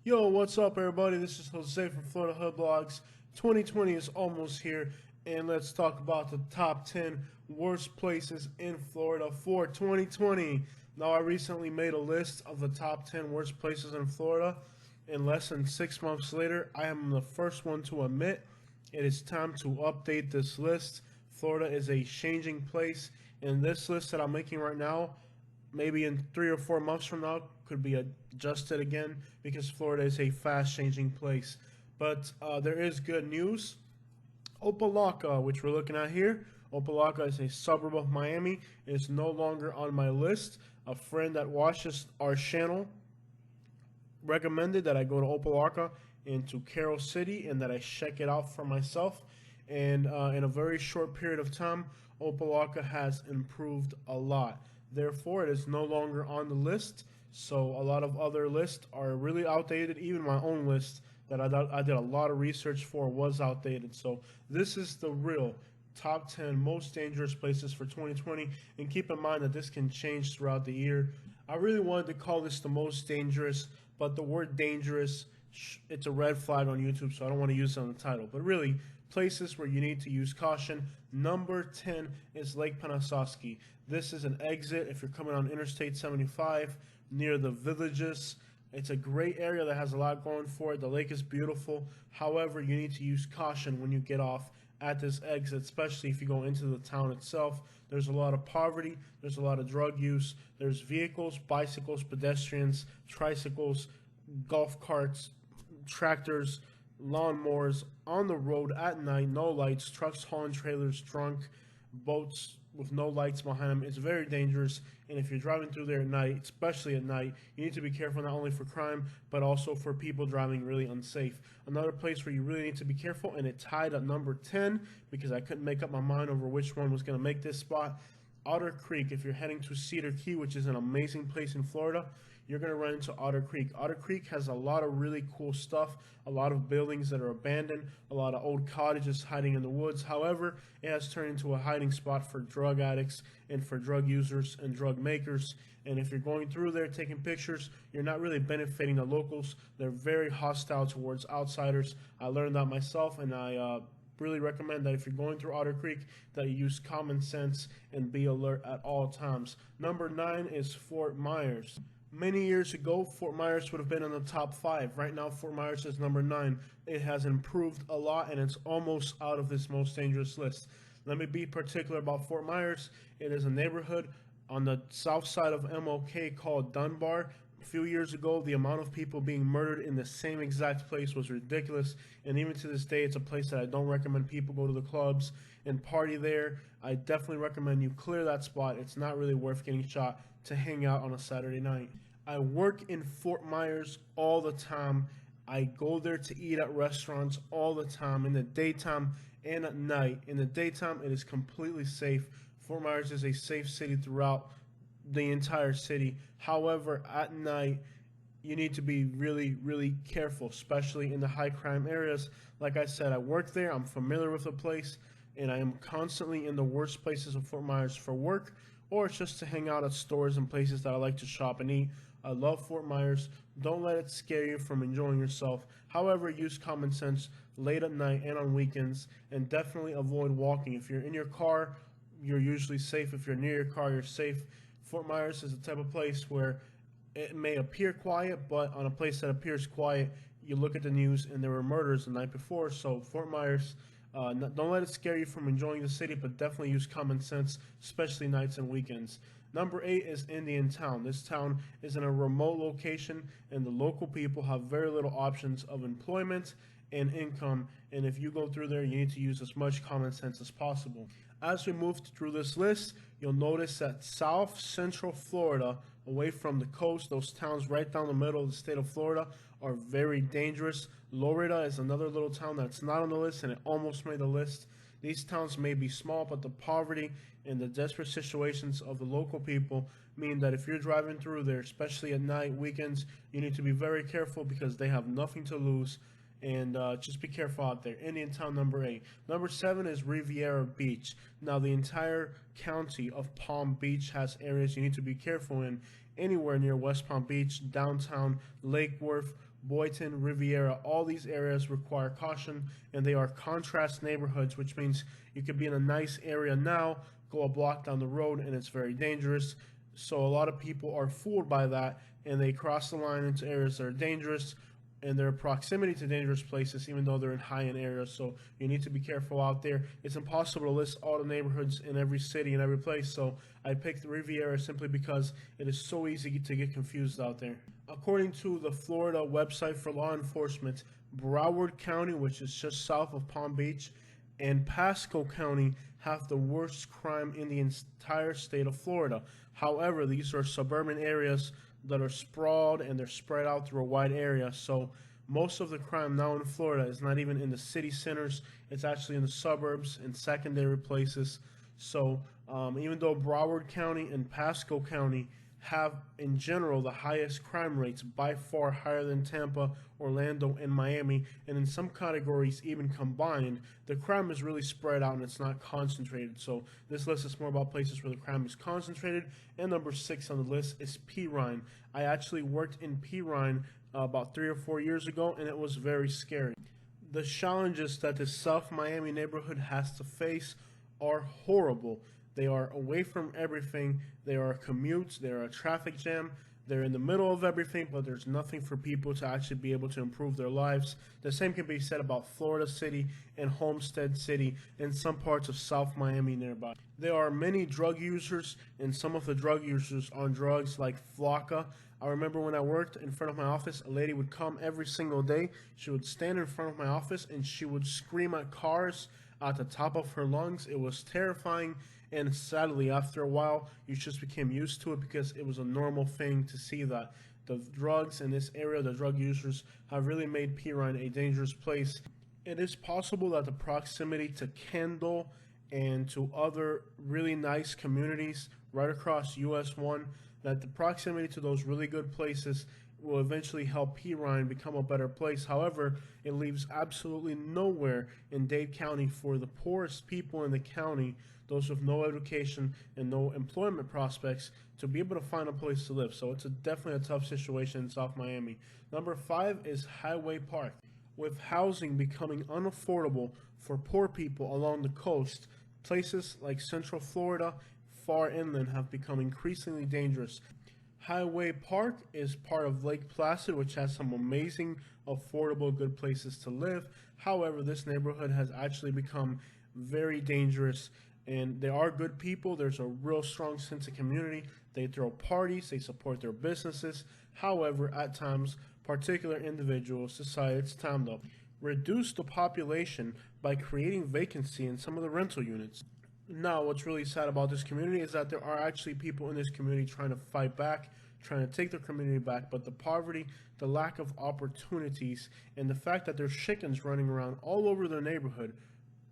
Yo, what's up, everybody? This is Jose from Florida Hood Blogs. 2020 is almost here, and let's talk about the top 10 worst places in Florida for 2020. Now, I recently made a list of the top 10 worst places in Florida, and less than 6 months later, I am the first one to admit it is time to update this list. Florida is a changing place, and this list that I'm making right now maybe in 3 or 4 months from now could be adjusted again because Florida is a fast changing place. But there is good news. Opa Locka, which we're looking at here. Opa Locka is a suburb of Miami. It is no longer on my list. A friend that watches our channel recommended that I go to Opa Locka into Carroll City and that I check it out for myself. And in a very short period of time, Opa Locka has improved a lot. Therefore, it is no longer on the list. So a lot of other lists are really outdated. Even my own list that I did a lot of research for was outdated. So this is the real top 10 most dangerous places for 2020. And keep in mind that this can change throughout the year. I really wanted to call this the most dangerous, but the word dangerous, it's a red flag on YouTube, so I don't want to use it on the title. But really, places where you need to use caution. Number 10 is Lake PANASOFFKEE. This is an exit if you're coming on Interstate 75 near the villages. It's a great area that has a lot going for it. The lake is beautiful. However, you need to use caution when you get off at this exit, especially if you go into the town itself. There's a lot of poverty. There's a lot of drug use. There's vehicles, bicycles, pedestrians, tricycles, golf carts, tractors, lawnmowers on the road at night, no lights, trucks hauling trailers, drunk, boats with no lights behind them. It's very dangerous, and if you're driving through there at night, especially at night, you need to be careful not only for crime, but also for people driving really unsafe. Another place where you really need to be careful, and it tied at number 10 because I couldn't make up my mind over which one was going to make this spot. Otter Creek, if you're heading to Cedar Key, which is an amazing place in Florida, you're going to run into Otter Creek. Otter Creek has a lot of really cool stuff, a lot of buildings that are abandoned, a lot of old cottages hiding in the woods. However, it has turned into a hiding spot for drug addicts and for drug users and drug makers. And if you're going through there taking pictures, you're not really benefiting the locals. They're very hostile towards outsiders. I learned that myself, and I really recommend that if you're going through Otter Creek that you use common sense and be alert at all times. Number 9 is Fort Myers. Many years ago, Fort Myers would have been in the top 5. Right now, Fort Myers is number 9. It has improved a lot, and it's almost out of this most dangerous list. Let me be particular about Fort Myers. It is a neighborhood on the south side of MLK called Dunbar. A few years ago, the amount of people being murdered in the same exact place was ridiculous, and even to this day, it's a place that I don't recommend people go to the clubs and party there. I definitely recommend you clear that spot. It's not really worth getting shot to hang out on a Saturday night. I work in Fort Myers all the time. I go there to eat at restaurants all the time, in the daytime and at night. In the daytime, it is completely safe. Fort Myers is a safe city throughout the entire city. However, at night, you need to be really, really careful, especially in the high crime areas. Like I said, I work there. I'm familiar with the place, and I am constantly in the worst places of Fort Myers for work, or it's just to hang out at stores and places that I like to shop and eat. I love Fort Myers. Don't let it scare you from enjoying yourself. However, use common sense late at night and on weekends, and definitely avoid walking. If you're in your car, you're usually safe. If you're near your car, you're safe. Fort Myers is the type of place where it may appear quiet, but on a place that appears quiet, you look at the news and there were murders the night before. So Fort Myers, don't let it scare you from enjoying the city, but definitely use common sense, especially nights and weekends. Number 8 is Indiantown. This town is in a remote location, and the local people have very little options of employment and income. And if you go through there, you need to use as much common sense as possible. As we move through this list, you'll notice that South Central Florida, away from the coast, those towns right down the middle of the state of Florida, are very dangerous. Loretta is another little town that's not on the list, and it almost made the list. These towns may be small, but the poverty and the desperate situations of the local people mean that if you're driving through there, especially at night, weekends, you need to be very careful because they have nothing to lose. And just be careful out there. Indiantown, number 8. Number 7 is Riviera Beach. Now, the entire county of Palm Beach has areas you need to be careful in. Anywhere near West Palm Beach, downtown, Lake Worth, Boynton, Riviera, all these areas require caution, and they are contrast neighborhoods, which means you could be in a nice area now, go a block down the road, and it's very dangerous. So a lot of people are fooled by that, and they cross the line into areas that are dangerous, and their proximity to dangerous places, even though they're in high-end areas. So you need to be careful out there. It's impossible to list all the neighborhoods in every city and every place. So I picked Riviera simply because it is so easy to get confused out there. According to the Florida website for law enforcement, Broward County, which is just south of Palm Beach, and Pasco County have the worst crime in the entire state of Florida. However, these are suburban areas that are sprawled and they're spread out through a wide area. So most of the crime now in Florida is not even in the city centers. It's actually in the suburbs and secondary places. So even though Broward County and Pasco County have in general the highest crime rates, by far higher than Tampa, Orlando, and Miami, and in some categories even combined, the crime is really spread out and it's not concentrated. So this list is more about places where the crime is concentrated. And number 6 on the list is PERRINE. I actually worked in PERRINE about 3 or 4 years ago, and it was very scary. The challenges that the South Miami neighborhood has to face are horrible. They are away from everything. They are commutes. They are a traffic jam. They're in the middle of everything, but there's nothing for people to actually be able to improve their lives. The same can be said about Florida City and Homestead City and some parts of South Miami nearby. There are many drug users, and some of the drug users on drugs like Flocka. I remember when I worked in front of my office, a lady would come every single day. She would stand in front of my office and she would scream at cars at the top of her lungs. It was terrifying. And sadly, after a while, you just became used to it because it was a normal thing to see that. The drugs in this area, the drug users, have really made PERRINE a dangerous place. It is possible that the proximity to Kendall and to other really nice communities right across US 1, that the proximity to those really good places will eventually help PERRINE become a better place. However, it leaves absolutely nowhere in Dade County for the poorest people in the county, those with no education and no employment prospects, to be able to find a place to live. So it's definitely a tough situation in South Miami. Number 5 is Highway Park. With housing becoming unaffordable for poor people along the coast, places like Central Florida, far inland, have become increasingly dangerous. Highway Park is part of Lake Placid, which has some amazing, affordable, good places to live. However, this neighborhood has actually become very dangerous, and there are good people. There's a real strong sense of community. They throw parties, they support their businesses. However, at times, particular individuals decide it's time to reduce the population by creating vacancy in some of the rental units. Now, what's really sad about this community is that there are actually people in this community trying to fight back, trying to take their community back, but the poverty, the lack of opportunities, and the fact that there's chickens running around all over their neighborhood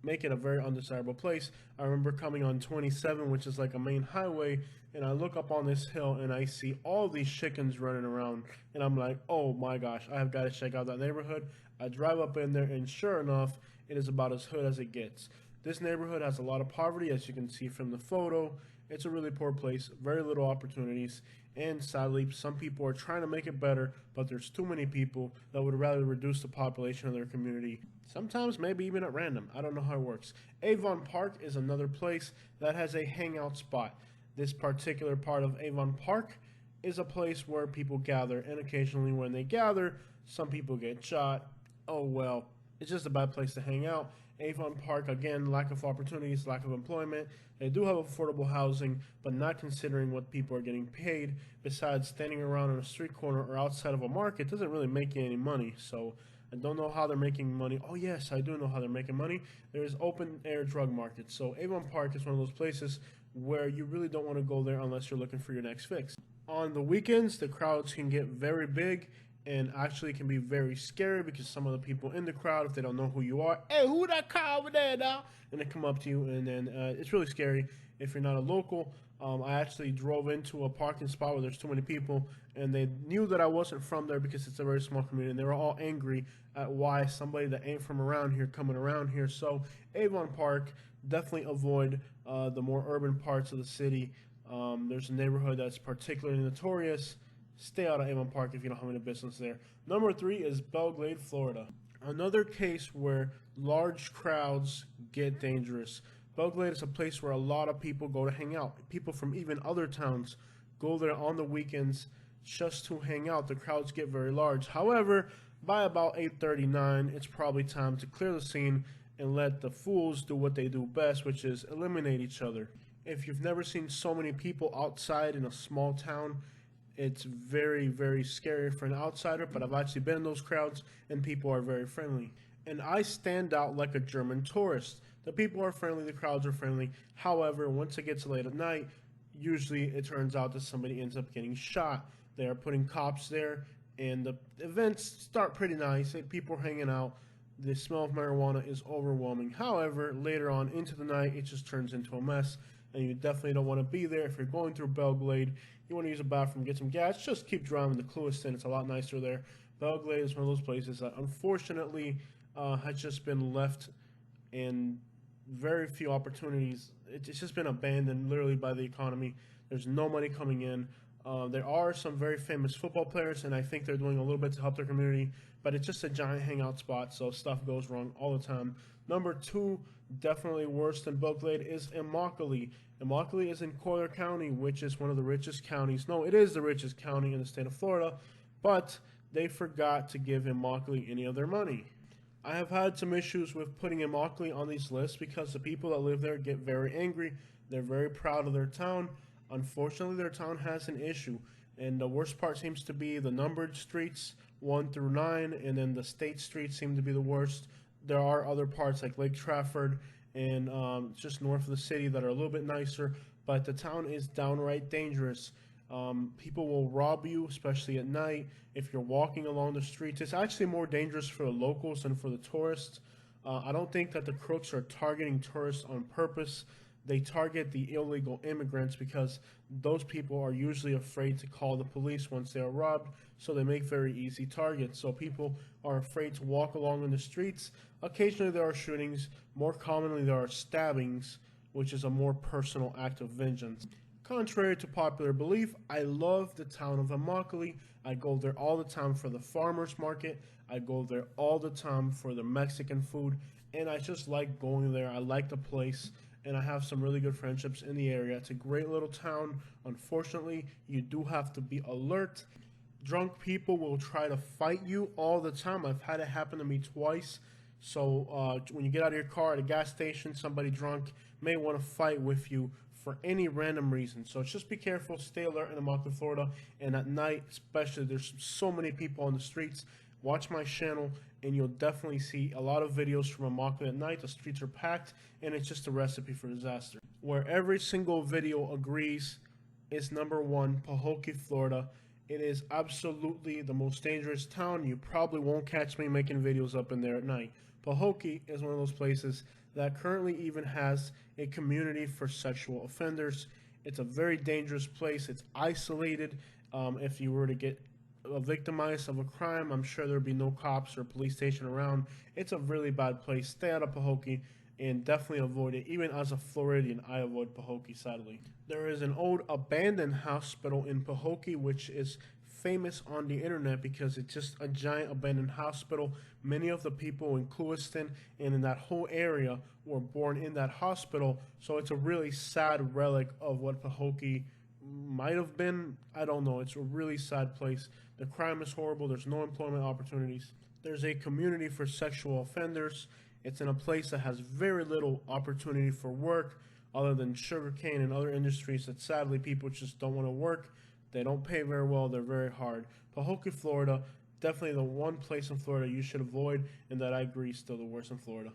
make it a very undesirable place. I remember coming on 27, which is like a main highway, and I look up on this hill and I see all these chickens running around, and I'm like, oh my gosh, I have got to check out that neighborhood. I drive up in there, and sure enough, it is about as hood as it gets. This neighborhood has a lot of poverty, as you can see from the photo. It's a really poor place, very little opportunities, and sadly, some people are trying to make it better, but there's too many people that would rather reduce the population of their community. Sometimes maybe even at random. I don't know how it works. Avon Park is another place that has a hangout spot. This particular part of Avon Park is a place where people gather, and occasionally when they gather, some people get shot. Oh well, it's just a bad place to hang out. Avon Park, again, lack of opportunities, lack of employment. They do have affordable housing, but not considering what people are getting paid. Besides, standing around on a street corner or outside of a market doesn't really make you any money. So I don't know how they're making money. Oh yes, I do know how they're making money. There's open air drug markets. So Avon Park is one of those places where you really don't want to go there unless you're looking for your next fix. On the weekends, the crowds can get very big, and actually can be very scary because some of the people in the crowd, if they don't know who you are, hey, who that car over there now? And they come up to you, and then it's really scary if you're not a local. I actually drove into a parking spot where there's too many people, and they knew that I wasn't from there because it's a very small community, and they were all angry at why somebody that ain't from around here coming around here. So Avon Park, definitely avoid the more urban parts of the city. There's a neighborhood that's particularly notorious stay out of Avon Park if you don't have any business there. Number 3 is BELLE, GLADE, Florida. Another case where large crowds get dangerous. BELLE, GLADE is a place where a lot of people go to hang out. People from even other towns go there on the weekends just to hang out. The crowds get very large. However, by about 8:39, it's probably time to clear the scene and let the fools do what they do best, which is eliminate each other. If you've never seen so many people outside in a small town, it's very, very scary for an outsider, but I've actually been in those crowds, and people are very friendly. And I stand out like a German tourist. The people are friendly, the crowds are friendly. However, once it gets late at night, usually it turns out that somebody ends up getting shot. They are putting cops there, and the events start pretty nice. People are hanging out. The smell of marijuana is overwhelming. However, later on into the night, it just turns into a mess, and you definitely don't want to be there. If you're going through BELLE, GLADE, you want to use a bathroom, get some gas, just keep driving to Lewiston. It's a lot nicer there. BELLE, GLADE is one of those places that unfortunately has just been left in very few opportunities. It's just been abandoned literally by the economy. There's no money coming in. There are some very famous football players, and I think they're doing a little bit to help their community, but it's just a giant hangout spot, so stuff goes wrong all the time. Number 2, definitely worse than BELLE, GLADE, is IMMOKALEE. IMMOKALEE is in Collier County, which is one of the richest counties. No, it is the richest county in the state of Florida, but they forgot to give IMMOKALEE any of their money. I have had some issues with putting IMMOKALEE on these lists because the people that live there get very angry. They're very proud of their town. Unfortunately, their town has an issue, and the worst part seems to be the numbered streets, 1 through 9, and then the state streets seem to be the worst. There are other parts like Lake Trafford and just north of the city that are a little bit nicer, but the town is downright dangerous. People will rob you, especially at night. If you're walking along the streets, it's actually more dangerous for the locals than for the tourists. I don't think that the crooks are targeting tourists on purpose. They target the illegal immigrants because those people are usually afraid to call the police once they are robbed, so they make very easy targets. So people are afraid to walk along in the streets. Occasionally there are shootings. More commonly there are stabbings, which is a more personal act of vengeance. Contrary to popular belief, I love the town of IMMOKALEE. I go there all the time for the farmers market. I go there all the time for the Mexican food, and I just like going there. I like the place, and I have some really good friendships in the area. It's a great little town. Unfortunately, you do have to be alert. Drunk people will try to fight you all the time. I've had it happen to me twice. So when you get out of your car at a gas station, somebody drunk may want to fight with you for any random reason. So just be careful, stay alert in IMMOKALEE, Florida, and at night especially, there's so many people on the streets. Watch my channel and you'll definitely see a lot of videos from IMMOKALEE at night. The streets are packed and it's just a recipe for disaster. Where every single video agrees is number 1, PAHOKEE, Florida. It is absolutely the most dangerous town. You probably won't catch me making videos up in there at night. PAHOKEE is one of those places that currently even has a community for sexual offenders. It's a very dangerous place. It's isolated. If you were to get victimized of a crime, I'm sure there'd be no cops or police station around. It's a really bad place. Stay out of PAHOKEE and definitely avoid it. Even as a Floridian, I avoid PAHOKEE, sadly. There is an old abandoned hospital in PAHOKEE, which is famous on the internet because it's just a giant abandoned hospital. Many of the people in Lewiston and in that whole area were born in that hospital, so it's a really sad relic of what PAHOKEE might have been. I don't know. It's a really sad place. The crime is horrible. There's no employment opportunities. There's a community for sexual offenders. It's in a place that has very little opportunity for work other than sugarcane and other industries that sadly people just don't want to work. They don't pay very well. They're very hard. PAHOKEE, Florida, definitely the one place in Florida you should avoid, and that I agree is still the worst in Florida.